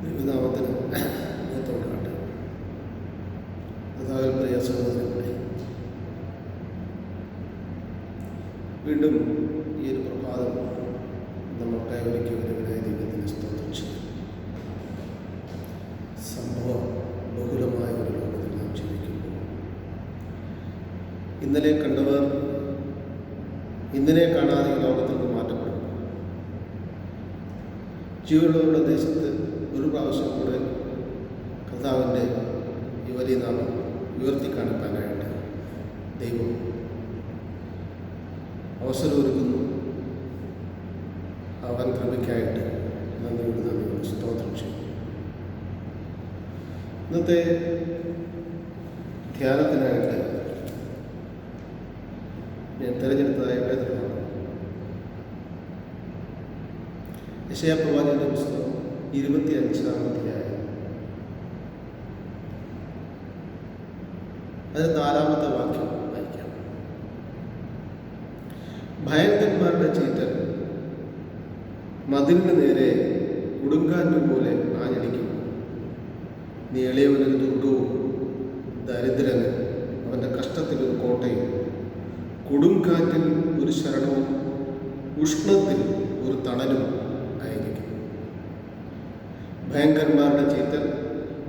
ദൈവനാമത്തിന് മഹത്വമുണ്ടാകട്ടെ. കർത്താവിൽ പ്രിയ സഹോദരങ്ങളെ, വീണ്ടും ഈ ഒരു പ്രഭാതം നമ്മൾക്ക് ഒരുക്കി വരുന്നതിനായി ദൈവത്തിന് സ്തോത്രം ചെയ്യും. സംഭവം ബഹുലമായ ഒരു ലോകത്തിൽ നാം ജീവിക്കുമ്പോൾ ഇന്നലെ കണ്ടവർ ഇന്നലെ കാണാതെ ഈ ലോകത്തിൽ നിന്ന് മാറ്റപ്പെടും. ജീവനുള്ളവരുടെ ദേശത്ത് ഒരു പ്രാവശ്യം കൂടെ കർത്താവിൻ്റെ ഈ വലിയ നാമം ഉയർത്തി കാണിക്കാനായിട്ട് ദൈവം അവസരമൊരുക്കുന്നു. അവൻ കൃപയ്ക്കായിട്ട് നന്ദിയോട് സ്തോത്രം ചെയ്യും. ഇന്നത്തെ ധ്യാനത്തിനായിട്ട് ഞാൻ തിരഞ്ഞെടുത്തതായ വേദനമാണ് യെശയ്യാ പ്രവാചകന്റെ പുസ്തകം 25-ാം അധ്യായം, അതിന് 4-ാമത്തെ വാക്യം വായിക്കാം. ഭയങ്കരന്മാരുടെ ചീറ്റൽ മതിലിന് നേരെ കൊടുങ്കാറ്റ് പോലെ ആഞ്ഞടിക്കും. നീ എളിയവനൊരു ദുർഗവും ദരിദ്രന് അവൻ്റെ കഷ്ടത്തിൽ ഒരു കോട്ടയും, കൊടുങ്കാറ്റിൽ ഒരു ശരണവും ഉഷ്ണത്തിൽ ഒരു തണലും ആയിരിക്കും. ഭയങ്കരന്മാരുടെ ചീറ്റൽ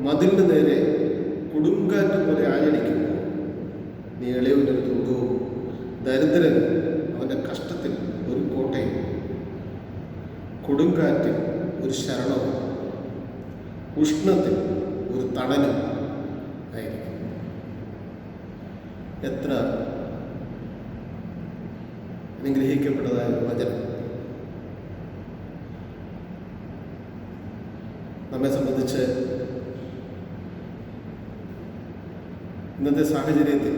മതിലിന് നേരെ കൊടുങ്കാറ്റ് പോലെ ആഞ്ഞടിക്കുമ്പോൾ നീ എളിയവനൊരു ദുർഗവും ദരിദ്രന് അവൻ്റെ കഷ്ടത്തിൽ ഒരു കോട്ടയും, കൊടുങ്കാറ്റിൽ ഒരു ശരണവും ഉഷ്ണത്തിൽ ഒരു തണലും ആയിരിക്കും. എത്ര അനുഗ്രഹിക്കപ്പെട്ടതായ ഒരു വചനം. നമ്മെ സംബന്ധിച്ച് ഇന്നത്തെ സാഹചര്യത്തിൽ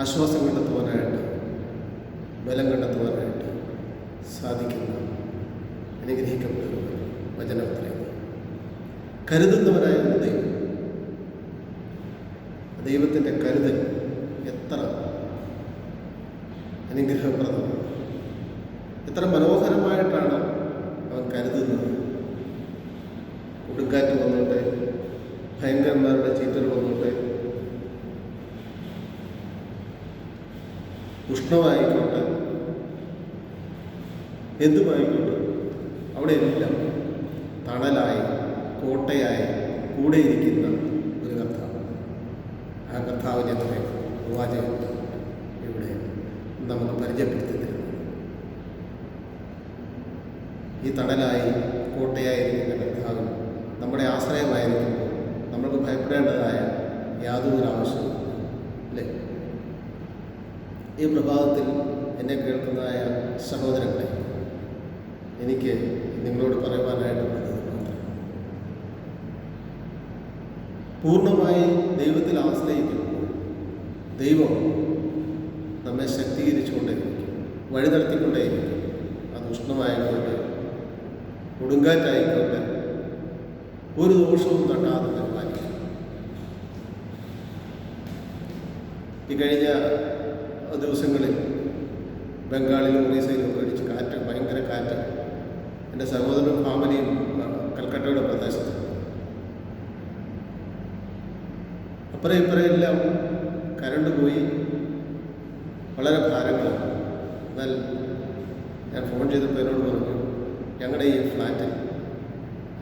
ആശ്വാസം കണ്ടെത്തുവാനായിട്ട്, ബലം കണ്ടെത്തുവാനായിട്ട് സാധിക്കുന്ന അനുഗ്രഹിക്കപ്പെട്ട ഒരു വചനത്തിലേക്ക് കരുതുന്നവരായ ഒരു ദൈവം, ദൈവത്തിൻ്റെ കരുതൽ എത്ര അനുഗ്രഹപ്രദമാണ്, എത്ര മനോഹരമായിട്ടാണ് അവൻ കരുതുന്നത്. കൊടുങ്കാറ്റ് വന്നോട്ടെ, ഭയങ്കരന്മാരുടെ ചീറ്റൽ വന്നോട്ടെ, ഉഷ്ണമായിക്കോട്ടെ, എന്തുമായിക്കോട്ടെ, അവിടെയെല്ലാം തണലായി കോട്ടയായി കൂടെയിരിക്കുന്ന ഒരു കർത്താവ്. ആ കർത്താവിനെ വാചകം ഇവിടെ നമുക്ക് പരിചയപ്പെടുത്തി തരുന്നു. ഈ തണലായി കോട്ടയായിരിക്കുന്ന കർത്താവ് നമ്മുടെ ആശ്രയമായിരിക്കുമ്പോൾ നമ്മൾക്ക് ഭയപ്പെടേണ്ടതായ യാതൊരു ആവശ്യവും അല്ലേ? ഈ പ്രഭാതത്തിൽ എന്നെ കേൾക്കുന്നതായ സഹോദരങ്ങളെ, എനിക്ക് നിങ്ങളോട് പറയുവാനായിട്ടുള്ളത് പൂർണ്ണമായി ദൈവത്തിൽ ആശ്രയിക്കുമ്പോൾ ദൈവം നമ്മെ ശക്തീകരിച്ചുകൊണ്ടേയിരിക്കും, വഴി നടത്തിക്കൊണ്ടേയിരിക്കും. അത് ഉഷ്ണമായിക്കോട്ടെ, കൊടുങ്കാറ്റായിക്കോട്ടെ, ഒരു ദോഷവും തട്ടാതെ പരിപാലിക്കും. ഈ കഴിഞ്ഞ ദിവസങ്ങളിൽ ബംഗാളിലും ഒറീസയിലും ഒക്കെ അടിച്ച് കാറ്റ്, ഭയങ്കര കാറ്റ്. എൻ്റെ സഹോദരനും ഫാമിലിയും കൽക്കട്ടയുടെ പ്രദേശത്ത്, അപ്പുറം ഇപ്പുറം എല്ലാം കരണ്ട് പോയി, വളരെ ഭാരങ്ങളാണ്. എന്നാൽ ഞാൻ ഫോൺ ചെയ്തപ്പോൾ എന്നോട് പറഞ്ഞു, ഞങ്ങളുടെ ഈ ഫ്ലാറ്റിൽ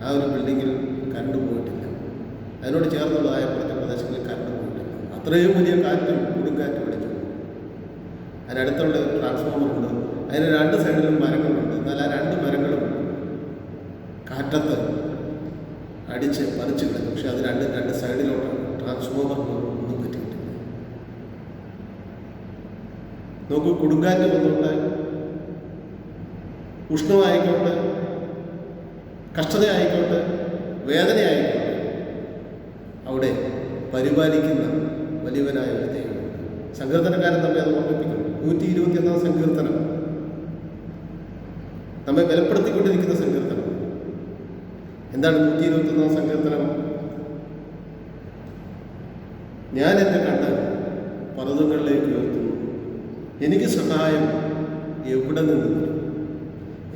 ആ ഒരു ബിൽഡിങ്ങിൽ കരണ്ട് പോയിട്ടില്ല, അതിനോട് ചേർന്നുള്ളതായ കുറച്ച് പ്രദേശങ്ങളിൽ കരണ്ട് പോയിട്ടില്ല. അത്രയും വലിയ കാറ്റും കൊടുങ്കാറ്റും അടിച്ചു. അതിനടുത്തുള്ള ഒരു ട്രാൻസ്ഫോമറുണ്ട്, അതിന് 2 സൈഡിലും മരങ്ങളുണ്ട്. എന്നാൽ ആ 2 മരങ്ങളും കാറ്റത്ത് അടിച്ച് പറിച്ചു കിടക്കും. പക്ഷെ അത് 2 സൈഡിലോട്ടാണ്. ട്രാൻസ്ഫോമറിനൊന്നും പറ്റിയിട്ടില്ല. നോക്കൂ, കൊടുങ്കാറ്റ് വന്നോട്ടെ, ഉഷ്ണമായിക്കോട്ടെ, കഷ്ടതയായിക്കോട്ടെ, വേദനയായിക്കോട്ടെ, അവിടെ പരിപാലിക്കുന്ന വലിയവനായ ഒരു ദൈവം. സങ്കീർത്തനക്കാരൻ നമ്മെ അത് ഓർമ്മിപ്പിക്കുന്നു. 121-ാം സങ്കീർത്തനം നമ്മെ ബലപ്പെടുത്തിക്കൊണ്ടിരിക്കുന്ന സങ്കീർത്തനം. എന്താണ് 121-ാം സങ്കീർത്തനം? ഞാൻ എൻ്റെ കണ്ണ് പർവ്വതങ്ങളിലേക്ക് ഉയർത്തുന്നു, എനിക്ക് സഹായം എവിടെ നിന്ന്?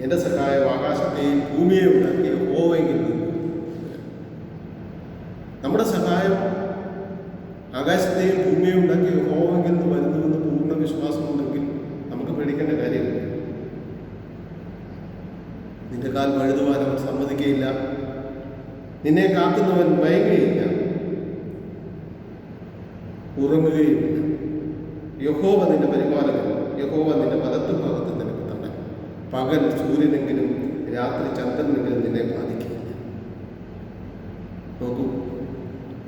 എൻ്റെ സഹായം ആകാശത്തെയും ഭൂമിയെയും ഉണ്ടാക്കിയ യഹോവയെങ്കിൽ നിന്ന്. നമ്മുടെ സഹായം ആകാശത്തെയും ഭൂമിയെയും ഉണ്ടാക്കിയ യഹോവയെങ്കിൽ നിന്ന് വരുന്നുവെന്ന് പൂർണ്ണ വിശ്വാസമുണ്ടെങ്കിൽ നമുക്ക് പേടിക്കേണ്ട കാര്യമില്ല. നിന്റെ കാൽ വഴുതുവാൻ അവൻ സമ്മതിക്കുകയില്ല. നിന്നെ കാക്കുന്നവൻ മയങ്ങുകയില്ല, ഉറങ്ങുകയുമില്ല. യഹോവ നിന്റെ പരിപാലകൻ, യഹോവ നിന്റെ വലത്തുഭാഗത്ത് നിനക്ക് തണൽ. പകൽ സൂര്യനെങ്കിലും രാത്രി ചന്ദ്രനെങ്കിലും നിന്നെ ബാധിക്കുകയില്ല. നോക്കൂ,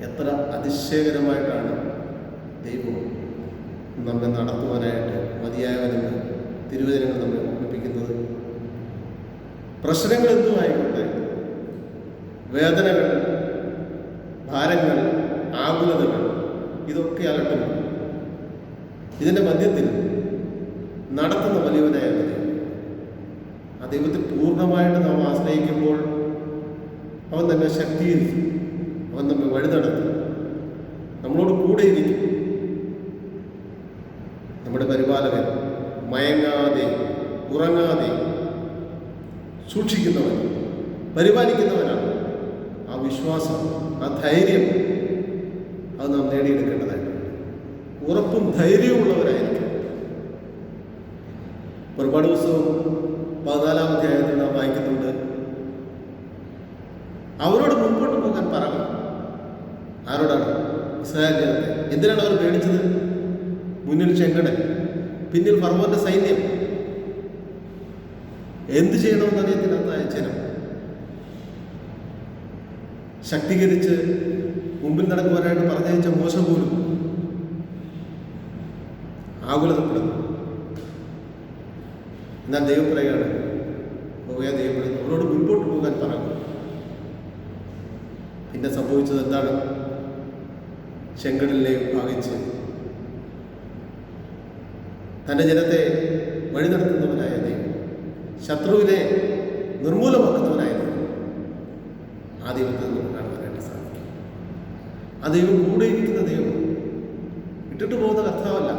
എത്ര അതിശയകരമായിട്ടാണ് ദൈവം നമ്മെ നടത്തുവാനായിട്ട് മതിയായവനെന്ന് തിരുവചനങ്ങൾ നമ്മെ ഓർമ്മിപ്പിക്കുന്നത്. പ്രശ്നങ്ങൾ എന്തുമായിക്കോട്ടെ, വേദനകൾ, ഭാരങ്ങൾ, ആകുലതകൾ, ഇതൊക്കെ അലട്ടുന്നു. ഇതിൻ്റെ മധ്യത്തിൽ നടത്തുന്ന വലിയവനായ ദൈവം, ആ ദൈവത്തിൽ പൂർണ്ണമായിട്ട് നാം ആശ്രയിക്കുമ്പോൾ അവൻ തന്നെ ശക്തീകരിക്കും, അവൻ നമ്മെ വഴി നടത്തും, നമ്മളോട് കൂടെയിരിക്കും. നമ്മുടെ പരിപാലകൻ മയങ്ങാതെ ഉറങ്ങാതെ സൂക്ഷിക്കുന്നവൻ, പരിപാലിക്കുന്നവനാണ്. ആ വിശ്വാസം, ആ ധൈര്യം, അത് നാം നേടിയെടുക്കേണ്ടതായിട്ടുണ്ട്. ഉറപ്പും ധൈര്യവുമുള്ളവരായിരിക്കും. ഒരുപാട് ദിവസവും 14-ാം അധ്യായത്തിൽ നാം വായിക്കുന്നുണ്ട്, അവരോട് മുൻപോട്ട് പോകാൻ പറയണം. ആരോടാണ്? ഇസ്രായേൽ ജനത്തെ. എന്തിനാണ് അവർ പേടിച്ചത്? മുന്നിൽ ചെങ്കടൽ, പിന്നിൽ ഫറവോന്റെ സൈന്യം. എന്ത് ചെയ്യണമെന്ന് അറിയത്തില്ലാത്ത ജനം ശക്തീകരിച്ച് മുമ്പിൽ നടക്കുവാനായിട്ട് പറഞ്ഞയച്ച മോശ പോലും ആകുലതപ്പെടുന്നു. എന്നാൽ ദൈവം പറയുകയാണ്, ദൈവം പറയുന്നു, അവരോട് മുൻപോട്ട് പോകാൻ പറയണം. പിന്നെ സംഭവിച്ചത് എന്താണ്? ചെങ്കടലിനെ ഭാഗിച്ച് തൻ്റെ ജനത്തെ വഴി നടത്തുന്നവനായ ദൈവം, ശത്രുവിനെ നിർമൂലമാക്കുന്നവനായ ദൈവം, ആ ദൈവത്തെ നമുക്ക് കാണാനായിട്ട് സാധിക്കും. ആ ദൈവം കൂടെ ഇരിക്കുന്ന ദൈവം, ഇട്ടിട്ട് പോകുന്ന കർത്താവല്ല.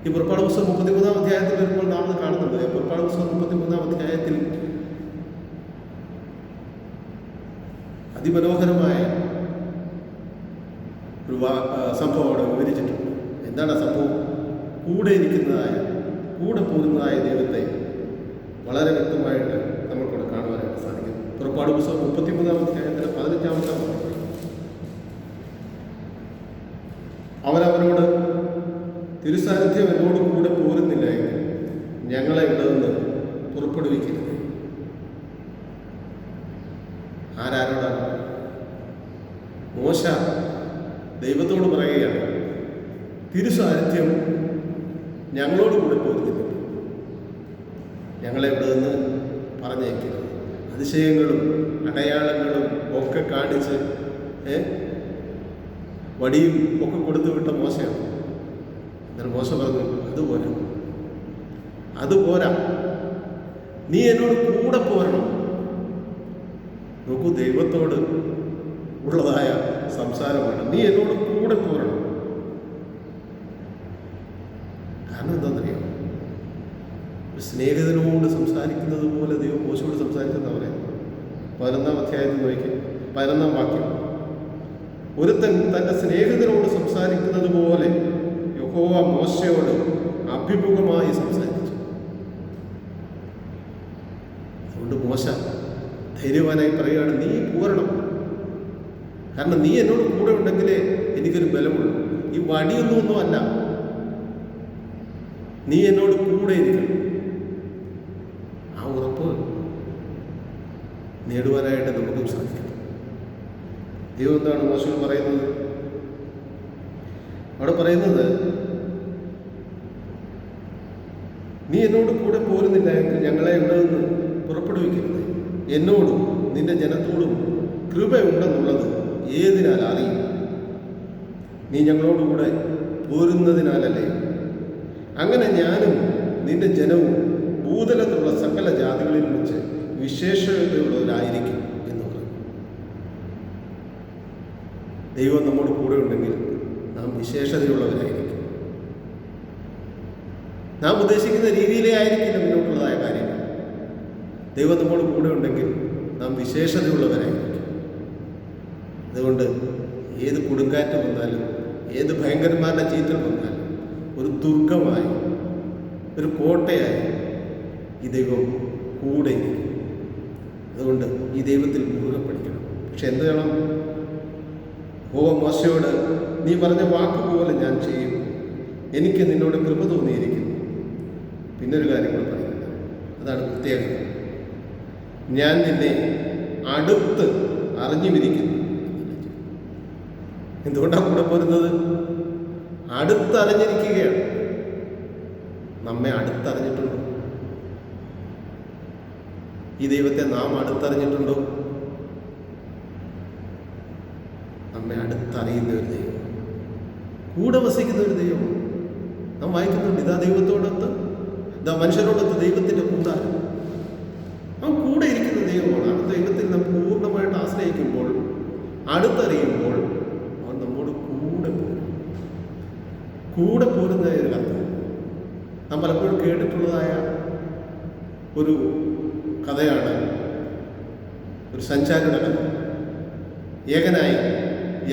ഈ പുറപ്പാട് പുസ്തകം 33-ാം അധ്യായത്തിൽ വരുമ്പോൾ നാം അത് കാണുന്നുണ്ട്. പുറപ്പാട് പുസ്തകം 33-ാം അധ്യായത്തിൽ അതിമനോഹരമായ ഒരു സംഭവം അവിടെ വിവരിച്ചിട്ടുണ്ട്. എന്താണ് ആ സംഭവം? കൂടെ ഇരിക്കുന്നതായ, കൂടെ പോകുന്നതായ ദൈവത്തെ വളരെ വ്യക്തമായിട്ട് നമ്മൾക്കൂടെ കാണുവാനായിട്ട് സാധിക്കും. പുറപ്പാട് പുസ്തകം 33-ാം അധ്യായത്തിലെ 15-ാമത്തെ വാക്യം, അവനവനോട്, തിരുസാന്നിധ്യം എന്നോട് കൂടെ പോരുന്നില്ല എങ്കിൽ ഞങ്ങളെ ഇവിടെ നിന്ന് പുറപ്പെടുവിക്കരുത്. ആരാരോടാണ്? മോശ ദൈവത്തോട് പറയുകയാണ്, തിരുസാന്നിധ്യം ഞങ്ങളോട് കൂടെ പോരുന്നില്ല, ഞങ്ങളെ ഇവിടെ നിന്ന് പറഞ്ഞേക്കരുത്. അതിശയങ്ങളും അടയാളങ്ങളും ഒക്കെ കാണിച്ച് വടിയും ഒക്കെ കൊടുത്തു വിട്ട മോശയാണ്. എന്നാൽ മോശ പറഞ്ഞു, അതുപോരാ, നീ എന്നോട് കൂടെ പോരണം. നോക്കൂ, ദൈവത്തോട് ഉള്ളതായ സംസാരമാണ്. നീ എന്നോട് കൂടെ പോരണം. കാരണം എന്താണെന്നറിയാം? സ്നേഹിതനോട് സംസാരിക്കുന്നത് പോലെ ദൈവം മോശയോട് സംസാരിക്കുന്ന പറയാം. 11-ാം അധ്യായത്തിൽ നോക്കി 11-ാം വാക്യം, ഒരുത്തൻ തൻ്റെ സ്നേഹിതനോട് സംസാരിക്കുന്നത് പോലെ യഹോവ മോശയോട് അഭിമുഖമായി സംസാരിച്ചു. അതുകൊണ്ട് മോശ ധൈര്യവാനായി പറയുകയാണ്, നീ പോരണം. കാരണം നീ എന്നോട് കൂടെ ഉണ്ടെങ്കിലേ എനിക്കൊരു ബലമുള്ളൂ. ഈ വടിയൊന്നും അല്ല, നീ എന്നോട് കൂടെ ഇരിക്കണം. ആ ഉറപ്പ് നേടുവാനായിട്ട് നമുക്കും സാധിക്കണം. ദൈവം എന്താണ് മോശയോട് പറയുന്നത്? അവിടെ പറയുന്നത്, നീ എന്നോട് കൂടെ പോരുന്നില്ല എങ്കിൽ ഞങ്ങളെ ഇവിടെ നിന്ന് പുറപ്പെടുവിക്കരുത്. എന്നോടും നിന്റെ ജനത്തോടും കൃപയുണ്ടെന്നുള്ളത് ഏതിനാൽ അറിയും? നീ ഞങ്ങളോടുകൂടെ പോരുന്നതിനാലല്ലേ? അങ്ങനെ ഞാനും നിന്റെ ജനവും ഭൂതലത്തിലുള്ള സകല ജാതികളിൽ വെച്ച് വിശേഷതയുള്ളവരായിരിക്കും എന്ന് പറഞ്ഞു. ദൈവം നമ്മോട് കൂടെ ഉണ്ടെങ്കിൽ നാം വിശേഷതയുള്ളവരായിരിക്കും. നാം ഉദ്ദേശിക്കുന്ന രീതിയിലേ ആയിരിക്കില്ല മുന്നോട്ടുള്ളതായ കാര്യങ്ങൾ. ദൈവം നമ്മോട് കൂടെ ഉണ്ടെങ്കിൽ നാം വിശേഷതയുള്ളവരായിരിക്കും. അതുകൊണ്ട് ഏത് കൊടുങ്കാറ്റ് വന്നാലും ഏത് ഭയങ്കരന്മാരുടെ ചീറ്റൽ വന്നാലും ഒരു ദുർഗമായി, ഒരു കോട്ടയായി ഈ ദൈവം കൂടെ ഇരിക്കും. അതുകൊണ്ട് ഈ ദൈവത്തിൽ മുറുകെ പഠിക്കണം. പക്ഷെ എന്ത് വേണം? മോശയോട് നീ പറഞ്ഞ വാക്കുപോലെ ഞാൻ ചെയ്യും, എനിക്ക് നിന്നോട് കൃപ തോന്നിയിരിക്കുന്നു. പിന്നൊരു കാര്യം കൂടെ പറയുന്നത്, അതാണ് പ്രത്യേകത. ഞാൻ നിന്നെ അടുത്ത് അറിഞ്ഞുമിരിക്കുന്നു. എന്തുകൊണ്ടാണ് കൂടെ പോരുന്നത്? അടുത്തറിഞ്ഞിരിക്കുകയാണ്. നമ്മെ അടുത്തറിഞ്ഞിട്ടുണ്ടോ? ഈ ദൈവത്തെ നാം അടുത്തറിഞ്ഞിട്ടുണ്ടോ? നമ്മെ അടുത്തറിയുന്ന ഒരു ദൈവം, കൂടെ വസിക്കുന്ന ഒരു ദൈവം നാം വായിക്കുന്നുണ്ട്. ഇതാ ദൈവത്തോടൊത്ത്, ഇതാ മനുഷ്യരോടൊത്ത് ദൈവത്തിൻ്റെ കൂടാരം. അവൻ കൂടെ ഇരിക്കുന്ന ദൈവമാണ്. ആ ദൈവത്തിൽ നാം പൂർണ്ണമായിട്ട് ആശ്രയിക്കുമ്പോൾ, അടുത്തറിയുമ്പോൾ അവൻ നമ്മോട് കൂടെ പോരുന്ന ഒരു കഥ നാം പലപ്പോഴും കേട്ടിട്ടുള്ളതായ ഒരു കഥയാണ്. ഒരു സഞ്ചാരിയുടെ കഥ. ഏകനായി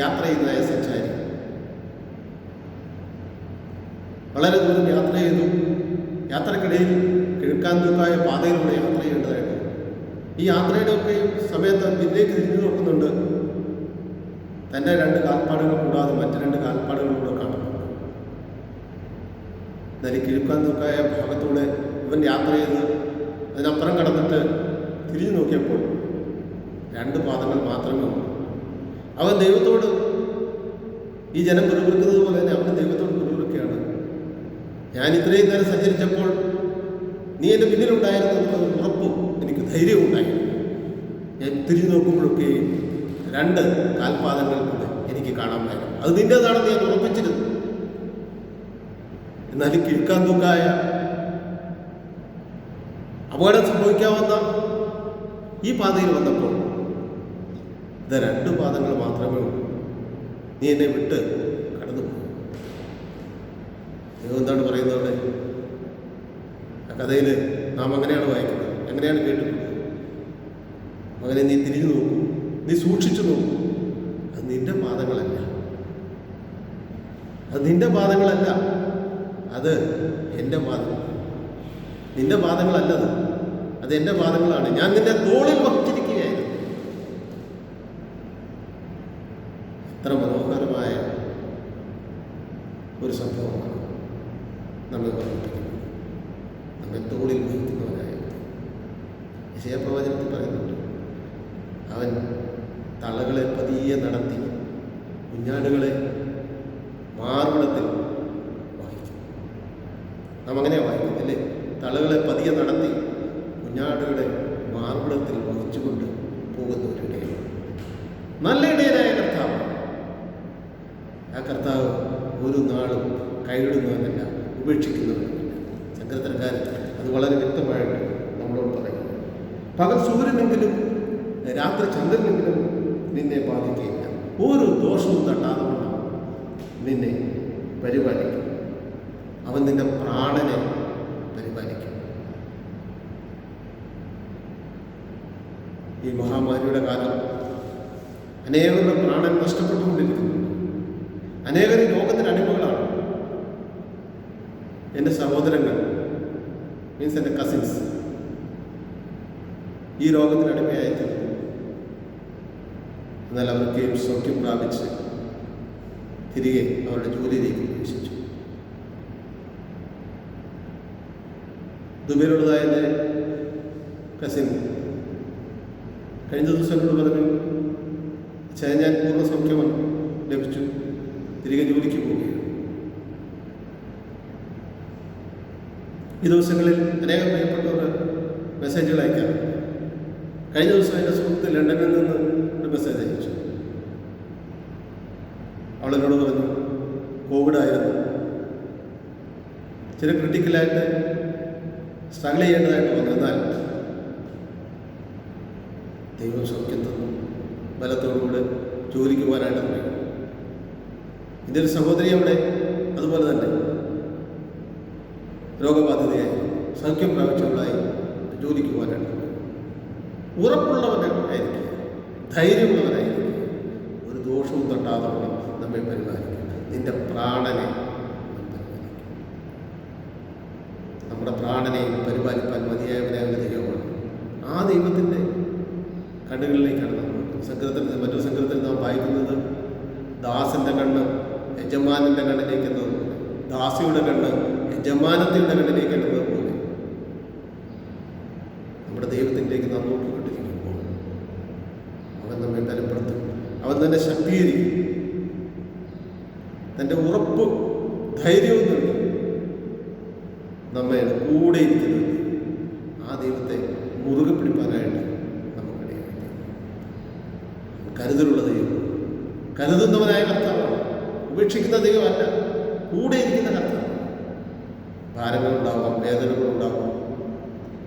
യാത്ര ചെയ്യുന്നതായ സഞ്ചാരി വളരെ ദൂരം യാത്ര ചെയ്തു. യാത്രക്കിടയിൽ കിഴക്കാൻ തൂക്കായ പാതയിലൂടെ യാത്ര ചെയ്യേണ്ടതായിട്ട് ഈ യാത്രയുടെ ഒക്കെ സമയത്ത് പിന്നേക്ക് തിരിഞ്ഞു നോക്കുന്നുണ്ട്. തൻ്റെ 2 കാൽപ്പാടുകൾ കൂടാതെ മറ്റ് 2 കാൽപ്പാടുകളിലൂടെ കാണുന്നുണ്ട്. എന്നാൽ കിഴക്കാൻ തൂക്കായ ഭാഗത്തൂടെ ഇവൻ യാത്ര ചെയ്ത് അതിനപ്പുറം കടന്നിട്ട് തിരിഞ്ഞു നോക്കിയപ്പോൾ 2 പാദങ്ങൾ മാത്രമേ ഉള്ളൂ. അവൻ ദൈവത്തോട്, ഈ ജനം പിറുപിറുക്കുന്നത് പോലെ തന്നെ അവൻ ദൈവത്തോട് പിറുപിറുക്കുകയാണ്. ഞാൻ ഇത്രയും നേരം സഞ്ചരിച്ചപ്പോൾ നീ എൻ്റെ പിന്നിലുണ്ടായിരുന്നു എന്നുള്ള ഉറപ്പും എനിക്ക് ധൈര്യവും ഉണ്ടായിരുന്നു. ഞാൻ തിരിഞ്ഞു നോക്കുമ്പോഴൊക്കെ 2 കാൽപാദങ്ങൾ കൂടെ എനിക്ക് കാണാമായിരുന്നു. അത് നിൻ്റേതാണെന്ന് ഞാൻ ഉറപ്പിച്ചിരുന്നു. എന്നാൽ കിഴക്കാൻ തൂക്കായ അപകടം സംഭവിക്കാവുന്ന ഈ പാതയിൽ വന്നപ്പോൾ ഇത് 2 പാദങ്ങൾ മാത്രമേ ഉള്ളൂ. നീ എന്നെ വിട്ട് കടന്നു പോകും. ദൈവം എന്താണ് പറയുന്നത് അവിടെ? ആ കഥയിൽ നാം അങ്ങനെയാണ് വായിക്കുന്നത്, എങ്ങനെയാണ് കേട്ടിട്ടുള്ളത്? മകനെ, നീ തിരിഞ്ഞു നോക്കൂ, നീ സൂക്ഷിച്ചു നോക്കൂ. അത് നിന്റെ പാദങ്ങളല്ല, അത് എൻ്റെ പാദങ്ങൾ. നിന്റെ പാദങ്ങളല്ലത്, അത് എൻ്റെ പാദങ്ങളാണ്. ഞാൻ നിന്റെ തോളിൽ വഹിച്ചിരിക്കുകയായിരുന്നു. എത്ര മനോഹരമായ ഒരു സംഭവമാണ് നമ്മെ ഓർമ്മിപ്പിക്കുന്നത്. നമ്മെ തോളിൽ വഹിക്കുന്നവനായ യശയ്യാപ്രവചനത്തിൽ പറയുന്നുണ്ട്, അവൻ തളകളെ പതിയെ നടത്തി കുഞ്ഞാടുകളെ മാർവിടത്തിൽ വഹിക്കും. നാം അങ്ങനെയാണ് വായിക്കുന്നത് അല്ലേ? തളകളെ പതിയെ നടത്തി കുഞ്ഞാടുകളെ മാർവിടത്തിൽ വഹിച്ചുകൊണ്ട് പോകുന്ന ഒരു ഇടയൻ, നല്ല ഇടയനായ കർത്താവ്. ആ കർത്താവ് ഒരു നാളും കൈവിടുന്നവനല്ല, ഉപേക്ഷിക്കുന്നവനല്ല. സങ്കീർത്തനക്കാരൻ അത് വളരെ വ്യക്തമായിട്ട് നമ്മളോട് പറയുന്നു. പകൽ സൂര്യനെങ്കിലും രാത്രി ചന്ദ്രനെങ്കിലും നിന്നെ ബാധിക്കുകയില്ല. ഒരു ദോഷവും തട്ടാതെ നിന്നെ പരിപാലിക്കും. അവൻ നിന്റെ പ്രാണനെ പരിപാലിക്കും. ഈ മഹാമാരിയുടെ കാലം അനേകരുടെ പ്രാണൻ നഷ്ടപ്പെട്ടുകൊണ്ടിരിക്കുന്നുണ്ട്. അനേകർ ഈ രോഗത്തിന് അടിമകളാണ്. എൻ്റെ സഹോദരങ്ങൾ, മീൻസ് എൻ്റെ കസിൻസ്, ഈ രോഗത്തിന് അടിമയായിത്തീർന്നു. എന്നാൽ അവർക്ക് സൗഖ്യം പ്രാപിച്ച് തിരികെ അവരുടെ ജോലിയിലേക്ക് പ്രവേശിച്ചു. ദുബൈയിലുള്ളതായ എൻ്റെ കസിൻ കഴിഞ്ഞ ദിവസം എന്നോട് പറഞ്ഞു, ഞാൻ പൂർണ്ണ സൗഖ്യം ലഭിച്ചു, തിരികെ ജോലിക്ക് പോവുകയാണ്. ഈ ദിവസങ്ങളിൽ അനേകം പ്രിയപ്പെട്ടവർ മെസ്സേജുകൾ അയക്കാറുണ്ട്. കഴിഞ്ഞ ദിവസം എൻ്റെ സുഹൃത്ത് ലണ്ടനിൽ നിന്ന് ഒരു മെസ്സേജ് അയച്ചു. അവളെന്നോട് പറഞ്ഞു, കോവിഡായിരുന്നു, ചില ക്രിട്ടിക്കലായിട്ട് സ്ട്രഗിൾ ചെയ്യേണ്ടതായിട്ട് വന്നു, എന്നാൽ ദൈവം സൗഖ്യം തന്നു, ബലത്തോടുകൂടെ ജോലിക്ക് പോകാനായിട്ട് തുടങ്ങി. എൻ്റെ ഒരു സഹോദരി അവിടെ അതുപോലെ തന്നെ രോഗബാധിതയായി സൗഖ്യം പ്രാപിച്ചവളായി ജോലിക്ക് പോകാനായിട്ട് തുടങ്ങി. ഉറപ്പുള്ളവനായിരിക്കും, ധൈര്യമുള്ളവനായിരിക്കും, ഒരു ദോഷവും തട്ടാതെ നമ്മെ പരിപാലിക്കും. നിന്റെ പ്രാണനെ നമ്മുടെ പ്രാണനെയും പരിപാലിപ്പാൻ മതിയായവനായ ഒരു ദൈവമാണ്. ആ ദൈവത്തിൻ്റെ കണ്ണുകളിലേക്കാണ് നമ്മൾ സങ്കീർത്തനത്തിൽ, മറ്റൊരു സങ്കീർത്തനത്തിൽ നാം വായിക്കുന്നത്, ദാസന്റെ കണ്ണ് യജമാനന്റെ കണ്ണിലേക്ക് എന്നതുപോലെ, ദാസിയുടെ കണ്ണ് യജമാനത്തിൻ്റെ കണ്ണിലേക്ക് എന്നതുപോലെ നമ്മുടെ ദൈവത്തിലേക്ക് നാം നോക്കിക്കൊണ്ടിരിക്കുമ്പോൾ അവൻ നമ്മെ ബലപ്പെടുത്തും, അവൻ തന്നെ ശക്തീകരിക്കും, തൻ്റെ ഉറപ്പും ധൈര്യവും നൽകി നമ്മെ കൂടെ ഇരിക്കുന്നത്. ആ ദൈവത്തെ മുറുകെ പിടിപ്പാനായിട്ട് നമുക്കിടയായി. കരുതലുള്ള ദൈവം, കരുതുന്നവനായ കർത്താവാണ്, ഉപേക്ഷിക്കുന്ന ദൈവമല്ല, കൂടെ ഇരിക്കുന്ന കർത്താവ്. ഭാരങ്ങളുണ്ടാവാം, വേദനകളുണ്ടാവാം,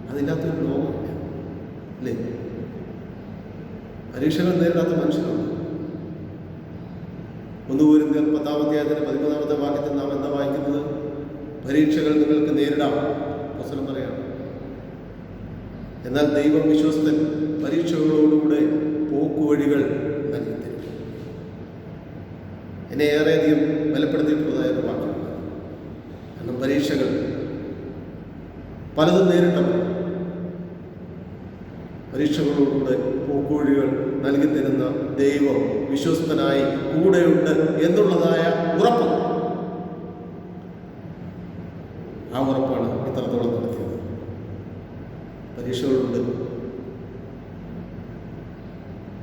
അതില്ലാത്തൊരു ലോകമില്ല അല്ലേ? പരീക്ഷകൾ നേരിടാത്ത മനുഷ്യരുണ്ട്. 1 കൊരിന്ത്യർ 10-ാമത്തെ വാക്യത്തിൽ നാം എന്താ വായിക്കുന്നത്? പരീക്ഷകൾ നിങ്ങൾക്ക് നേരിടാം അപ്പോസ്തലൻ പറയാണ്. എന്നാൽ ദൈവം വിശ്വസ്തൻ, പരീക്ഷകളോടുകൂടെ പോക്കുവഴികൾ നൽകി തരും. എന്നെ ഏറെയധികം ബലപ്പെടുത്തിയിട്ടുള്ളതായ ഒരു വാക്യമാണ്. കാരണം പരീക്ഷകൾ പലതും നേരിട്ടപ്പോൾ പരീക്ഷകളോടുകൂടെ പോക്കുവഴികൾ നൽകി തരുന്ന ദൈവം വിശ്വസ്തനായി കൂടെയുണ്ട് എന്നുള്ളതായ ഉറപ്പ്, ആ ഉറപ്പാണ് ഇത്രത്തോളം നടത്തിയത്. പരീക്ഷകളുണ്ട്,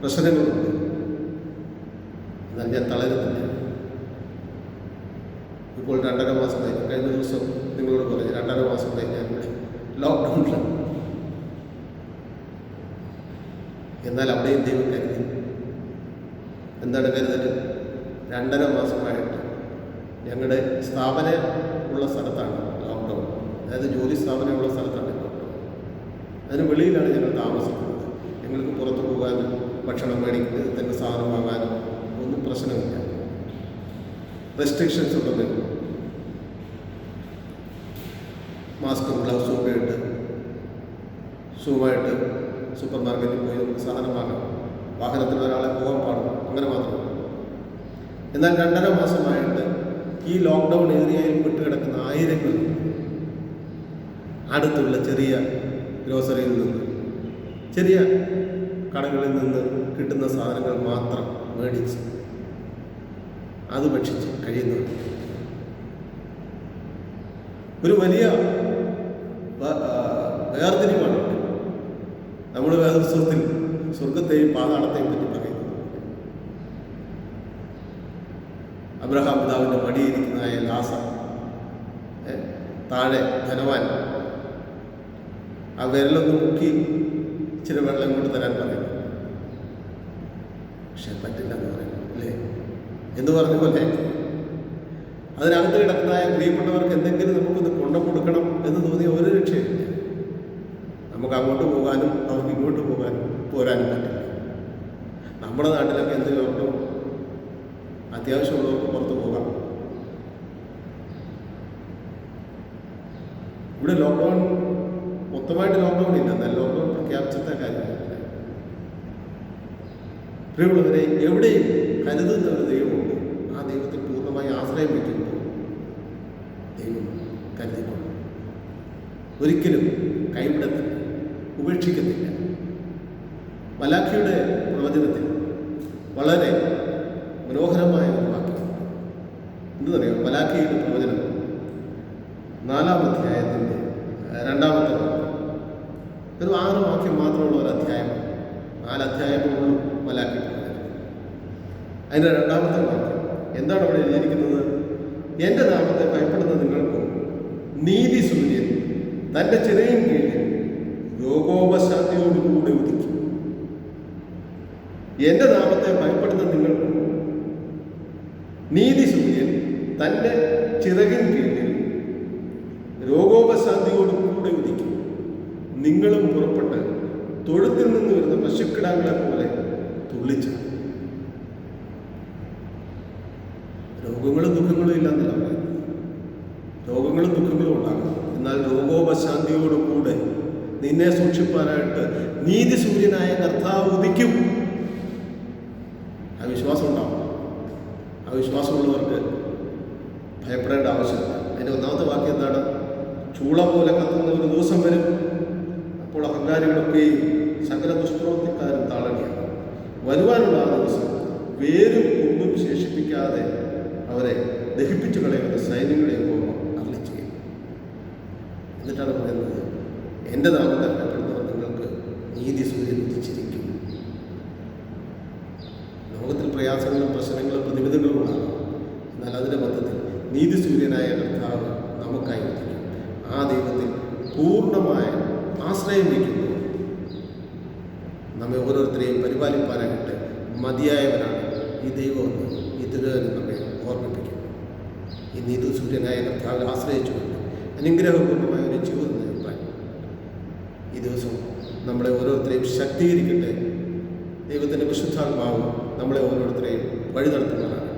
പ്രശ്നങ്ങളുണ്ട്, എന്നാൽ ഞാൻ തളരുന്നില്ല. ഇപ്പോൾ 2.5 മാസം കഴിഞ്ഞു. കഴിഞ്ഞ ദിവസം നിങ്ങളോട് പറഞ്ഞു 2.5 മാസം കഴിഞ്ഞാൽ ഇവിടെ ലോക്ക്ഡൗണിലാണ്. എന്നാൽ അവിടെയും ദൈവം കരുതി. എന്താണ് കരുതൽ? 2.5 മാസമായിട്ട് ഞങ്ങളുടെ സ്ഥാപനം ഉള്ള സ്ഥലത്താണ് ലോക്ക്ഡൗൺ, അതായത് ജോലി സ്ഥാപനമുള്ള സ്ഥലത്താണ് ലോക്ക്ഡൗൺ. അതിന് വെളിയിലാണ് ഞങ്ങൾ താമസിക്കുന്നത്. ഞങ്ങൾക്ക് പുറത്തു പോകാനും ഭക്ഷണം മേടിക്കുന്നത് തന്നെ സാധനം വാങ്ങാനും ഒന്നും പ്രശ്നമില്ല. റെസ്ട്രിക്ഷൻസ് ഉണ്ടെങ്കിൽ മാസ്കും ഗ്ലൗസും ഒക്കെ ഇട്ട് ഷൂവായിട്ട് സൂപ്പർ മാർക്കറ്റിൽ പോയി നമുക്ക് സാധനം വാങ്ങാം. വാഹനത്തിൽ ഒരാളെ പോകാൻ പാടും, അങ്ങനെ മാത്രം. എന്നാൽ 2.5 മാസമായിട്ട് ഈ ലോക്ക്ഡൗൺ ഏരിയയിൽ വിട്ടുകിടക്കുന്ന ആയിരങ്ങൾ അടുത്തുള്ള ചെറിയ ഗ്രോസറിയിൽ നിന്ന്, ചെറിയ കടകളിൽ നിന്ന് കിട്ടുന്ന സാധനങ്ങൾ മാത്രം മേടിച്ച് അത് ഭക്ഷിച്ച് കഴിയുന്നു. ഒരു വലിയ വേർതിരിവാണ്. നമ്മുടെ വേദപുസ്തകത്തിൽ സ്വർഗത്തെയും പാതാളത്തെയും പറ്റി പറയുന്നു. അബ്രഹാം പിതാവിൻ്റെ മടിയിരിക്കുന്നതായ ലാസർ, താഴെ ധനവാൻ, ആ വിരലൊന്ന് മുക്കി ഇച്ചിരി വെള്ളം കൊണ്ട് തരാൻ പറയുന്നു. പക്ഷെ പറ്റില്ല എന്ന് പറയുന്നു അല്ലേ? എന്ന് പറഞ്ഞ പോലെ അതിനകത്ത് കിടക്കുന്നതായ പ്രിയപ്പെട്ടവർക്ക് എന്തെങ്കിലും നമുക്കൊന്ന് കൊണ്ടു കൊടുക്കണം എന്ന് തോന്നിയ ഒരു രക്ഷയില്ല. നമുക്ക് അങ്ങോട്ട് പോകാനും അവർക്ക് ഇങ്ങോട്ട് പോരാനും പറ്റില്ല. നമ്മുടെ നാട്ടിലൊക്കെ എന്ത് ലോക്ക്ഡൗൺ, അത്യാവശ്യമുള്ളവർക്ക് പുറത്ത് പോകാം. ഇവിടെ ലോക്ക്ഡൗൺ മൊത്തമായിട്ട് ലോക്ക്ഡൗൺ ഇല്ല, എന്നാൽ ലോക്ക്ഡൗൺ പ്രഖ്യാപിച്ചത്തെ കാര്യമില്ല. പ്രിയമുള്ളവരെ, എവിടെയും കരുതുന്ന ഒരു ദൈവമുണ്ട്. ആ ദൈവത്തിൽ പൂർണ്ണമായി ആശ്രയം വയ്ക്കുമ്പോൾ ദൈവം കരുതിക്കൊള്ളും. ഒരിക്കലും കൈവിടത്തില്ല, ഉപേക്ഷിക്കത്തില്ല. മലാഖിയുടെ പ്രവചനത്തിൽ വളരെ മനോഹരമായ ഒരു വാക്യം എന്തെന്നറിയാം? മലാഖിയുടെ പ്രവചനം 4-ാം അധ്യായത്തിൻ്റെ 2-ാമത്തെ വാക്യം. ഒരു 6 വാക്യം മാത്രമുള്ള ഒരു അധ്യായമാണ്. 4 അധ്യായങ്ങളുള്ളൂ മലാഖി പ്രവചനം. അതിൻ്റെ 2-ാമത്തെ വാക്യം എന്താണ് അവിടെ എഴുതിയിരിക്കുന്നത്? എൻ്റെ നാമത്തെ ഭയപ്പെടുന്ന നിങ്ങൾക്ക് നീതി സൂര്യൻ തൻ്റെ ചിറയിൻ കീഴിൽ രോഗോപശാന്തിയോടുകൂടെ ഉദിക്കും. എൻ്റെ നാമത്തെ ഭയപ്പെടുന്ന നിങ്ങൾക്ക് നീതി സൂര്യൻ തൻ്റെ ചിറകിൻ കീഴിൽ രോഗോപശാന്തിയോടുകൂടെ ഉദിക്കും. നിങ്ങളും പുറപ്പെട്ട് തൊഴുത്തിൽ നിന്ന് വരുന്ന പശുക്കിടാങ്ങളെ പോലെ തുള്ളിച്ചു. രോഗങ്ങളും ദുഃഖങ്ങളും ഇല്ലാന്നല്ല പറയുന്നത്. രോഗങ്ങളും ദുഃഖങ്ങളും ഉണ്ടാകും. എന്നാൽ രോഗോപശാന്തിയോടുകൂടെ നീ നിന്നെ സൂക്ഷിപ്പാനായിട്ട് നീതി സൂര്യനായ കർത്താവ് ഉദിക്കും. ആ വിശ്വാസം ഉണ്ടാവും. ആ വിശ്വാസമുള്ളവർക്ക് ഭയപ്പെടേണ്ട ആവശ്യമില്ല. അതിൻ്റെ ഒന്നാമത്തെ വാക്യം എന്താണ്? ചൂള പോലെ കത്തുന്ന ഒരു ദിവസം വരും, അപ്പോൾ അഹങ്കാരികളൊക്കെയും സകല ദുഷ്പ്രവൃത്തിക്കാരും താളടിയാണ്. വരുവാനുള്ള ആ ദിവസം വേരും കൊമ്പും ശേഷിപ്പിക്കാതെ അവരെ ദഹിപ്പിച്ചു കളയുന്ന സൈന്യങ്ങളെ അരുളി ചെയ്യും. എന്നിട്ടാണ് പറയുന്നത്, എൻ്റെ നാമത്തെ ഭയപ്പെടുന്നവർ നിങ്ങൾക്ക് നീതി സൂര്യൻ ഉദിച്ചിരിക്കും. ലോകത്തിൽ പ്രയാസങ്ങളും പ്രശ്നങ്ങളും പ്രതിവിധികളും ഉണ്ടാകും. എന്നാൽ അതിൻ്റെ മധ്യത്തിൽ നീതി സൂര്യനായ കർത്താവ് നമുക്കായി ഉദിക്കും. ആ ദൈവത്തിൽ പൂർണ്ണമായ ആശ്രയം വയ്ക്കുമ്പോൾ നമ്മെ ഓരോരുത്തരെയും പരിപാലിപ്പാനായിട്ട് മതിയായവനാണ് ഈ ദൈവമെന്ന് ഈ തിരുവചനം നമ്മെ ഓർമ്മിപ്പിക്കും. ഈ നീതി സൂര്യനായ കർത്താവിൽ ആശ്രയിച്ചുകൊണ്ട് അനുഗ്രഹപൂർണ്ണമായ ഒരു ജീവിതം നയിപ്പാൻ ഈ ദിവസം നമ്മളെ ഓരോരുത്തരെയും ശക്തീകരിക്കട്ടെ. ദൈവത്തിൻ്റെ വിശുദ്ധാത്മാവ് നമ്മളെ ഓരോരുത്തരെയും വഴി നടത്തുന്നതാണ്.